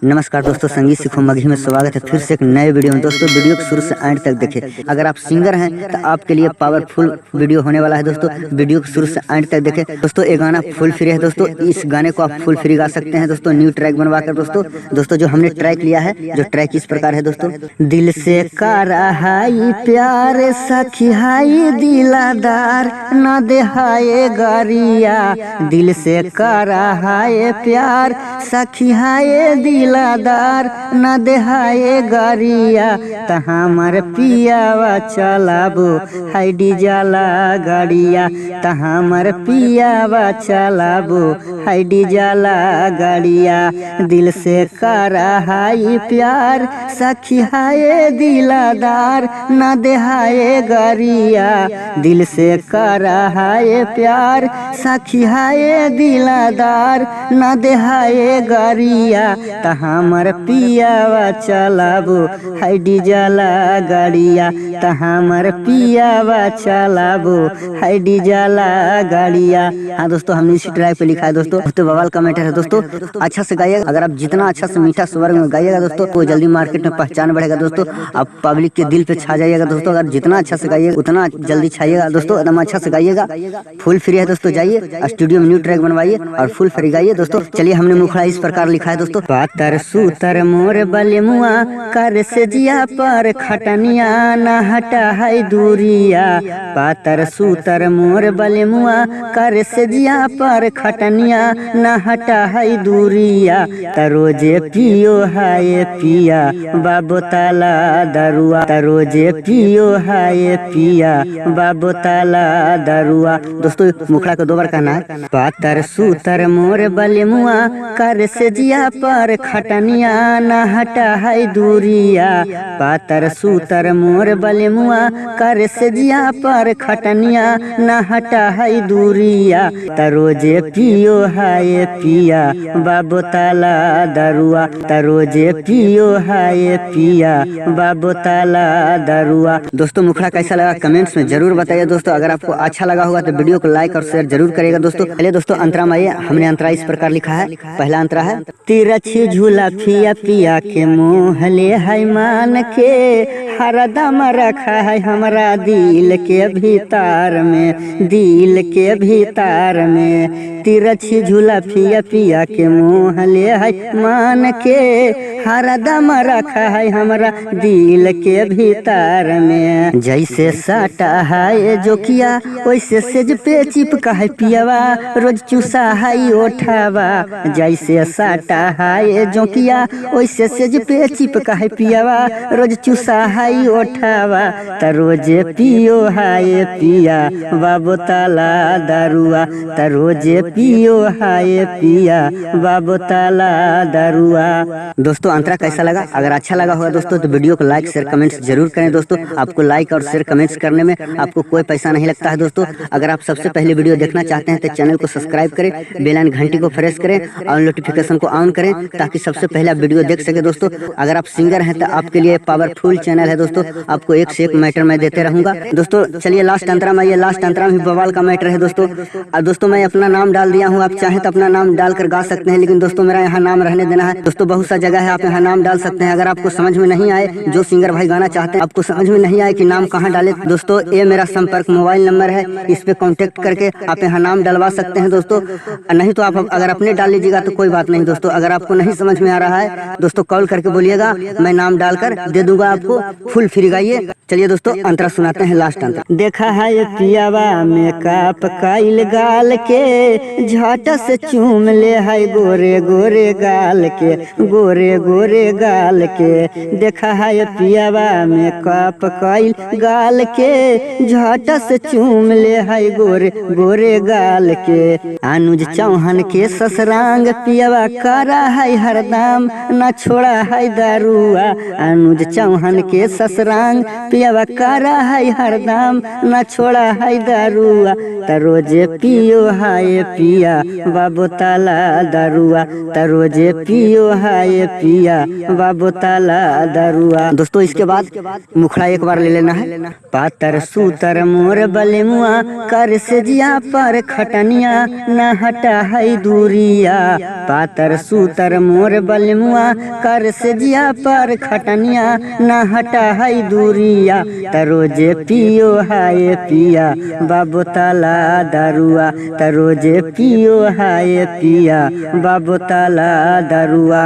नमस्कार दोस्तों, संगीत सीखो मगही में स्वागत है फिर से एक नए वीडियो में। दोस्तों वीडियो को शुरू से एंड तक देखें। अगर आप सिंगर हैं तो आपके लिए पावरफुल वीडियो होने वाला है। दोस्तों वीडियो को शुरू से एंड तक देखें। दोस्तों ये गाना फुल फ्री है। दोस्तों इस गाने को आप फुल फ्री गा सकते हैं। दोस्तों न्यू ट्रैक बनवा कर दोस्तों जो हमने ट्रैक लिया है, जो ट्रैक इस प्रकार है। दोस्तों दिल से कराहाई प्यार सखी हाई दिलादार न देहाए गरिया, दिल से कराहाए प्यार सखी हाय दिलादार न देहाए गरिया, त हमर पियावा चलाबो हाय डीजला गाड़िया, त हमर पियावा चलाबो हाय डीजला गाड़िया। दिल से कराहाई प्यार सखी हाय दिलादार न देहाए गरिया, दिल से कराहाय प्यार सखी हाय दिलादार न देहाए गरिया, त हमर पियावा चलाबो हाय डीजला गाड़िया, त हमर पियावा चलाबो हाय डीजला गाड़िया। हाँ दोस्तों, हमने इसी ट्रैक पे लिखा है। दोस्तों बवाल का मैटर है। दोस्तों अच्छा से गाइएगा। अगर आप जितना अच्छा से मीठा स्वर में गाइएगा दोस्तों तो जल्दी मार्केट में पहचान बढ़ेगा। दोस्तों आप पब्लिक के दिल पे छा जाइएगा। दोस्तों अगर जितना अच्छा से गाइएगा उतना जल्दी छाइएगा। दोस्तों एकदम अच्छा से गाइएगा। फुल फ्री है। दोस्तों जाइए स्टूडियो में न्यू ट्रैक बनवाइए और फुल फ्री गाइए। दोस्तों चलिए, हमने मुखड़ा इस प्रकार लिखा है। दोस्तों पातर सूतर मोर बलमुआ कर से जिया पर खटनिया न हटा है दूरिया, पातर सूतर मोर बलमुआ कर से जिया पर खटनिया न हटा है दूरिया, तरोजे पियो हाय पिया बाबो ताला दरुआ, तरोजे पियो हाय पिया बाबो ताला दरुआ। दोस्तों मुखड़ा को दो बार कहना है। पातर सूतर मोर बलमुआ कर से जिया पर खटनिया न हटा है दूरिया, पातर सूतर मोर बलमुआ कर से जिया पर खटनिया न हटा है दूरिया, तरोजे पियो हाय पिया बाबो ताला दरुआ, तरोजे पियो हाय पिया बाबो ताला दरुआ। दोस्तों मुखड़ा कैसा लगा कमेंट्स में जरूर बताइए। दोस्तों अगर आपको अच्छा लगा होगा तो वीडियो को लाइक और शेयर जरूर करिएगा। दोस्तों पहले दोस्तों अंतरा में आइए। हमने अंतरा इस प्रकार लिखा है। पहला अंतरा है, तिरछी झूला पिया पिया के मोहले है मान के, हरदम रखा है हमारा दिल के भीतर में, दिल के भीतर में। तिरछी झूला पिया पिया के मोहले है मान के, हरदम रखा है हमारा दिल के भीतर में। जैसे साटा है जो किया वैसे सेज पे चिपका है पियावा, रोज चूसा है ओठावा, जैसे साटा है जो किया वैसे सेज पे चिपका है पियावा, रोज चूसा है ओठावा, त रोजे पियो हाय पिया बाबो ताला दरुआ, त रोजे पियो हाय पिया बाबो ताला दरुआ। दोस्तों अंतरा कैसा लगा? अगर अच्छा लगा होगा दोस्तों तो वीडियो को लाइक शेयर कमेंट्स जरूर करें। दोस्तों आपको लाइक और शेयर कमेंट्स करने में आपको कोई पैसा नहीं लगता है। दोस्तों अगर आप सबसे पहले वीडियो देखना चाहते हैं तो चैनल को सब्सक्राइब करें, बेल आइकन घंटी को प्रेस करें और नोटिफिकेशन को ऑन करें ताकि सबसे पहले आप वीडियो देख सके। दोस्तों अगर आप सिंगर हैं तो आपके लिए पावरफुल चैनल है। दोस्तों आपको एक से एक मैटर मैं देते रहूंगा। दोस्तों चलिए लास्ट अंतरा में, ये लास्ट अंतरा में बवाल का मैटर है। दोस्तों अब दोस्तों मैं अपना नाम डाल दिया हूँ। आप चाहें तो अपना नाम डालकर गा सकते हैं, लेकिन दोस्तों मेरा यहाँ नाम रहने देना है। दोस्तों बहुत सा जगह है आप यहाँ नाम डाल सकते हैं। अगर आपको समझ में नहीं आए, जो सिंगर भाई गाना चाहते हैं आपको समझ में नहीं आए कि नाम कहाँ डाले, दोस्तों ये मेरा संपर्क मोबाइल नंबर है, इस पे कांटेक्ट करके आप यहाँ नाम डलवा सकते हैं। दोस्तों नहीं तो आप अगर अपने डाल लीजिएगा तो कोई बात नहीं। दोस्तों अगर आपको नहीं समझ में आ रहा है दोस्तों कॉल करके बोलिएगा, मैं नाम डालकर दे दूंगा आपको। फुल फ्री गाइए। चलिए दोस्तों अंतरा सुनाते हैं, लास्ट अंतरा। देखा है पियावा मेकअप काइल गाल के, झट से चूम ले है गोरे गोरे गाल के, गोरे गोरे गाल के। देखा है पियावा मेकअप काइल गाल के, झट से चूम ले है गोरे गोरे गाल के। अनुज चौहान के ससरांग पियावा करा है हरदम न छोड़ा है दारुआ, अनुज चौहान के ससरांग पियावा करा है हरदम न छोड़ा है दारुआ त रोजे पियो हाय पिया बाबू ताला दारुआ त रोजे पियो हाय पिया बाबू ताला दारुआ। दोस्तों इसके बाद मुखड़ा एक बार ले लेना है। पातर सूतर मोर बलेमुआ कर से जिया पर खटनिया न हटा है दूरिया। पातर सूतर मोर बलेमुआ कर से जिया पर खटनिया न हटा है दूरिया त रोजे पियो हाय पिया बाबू ताला दारुआ त रोजे पियो हाय पिया बाबू ताला दारुआ।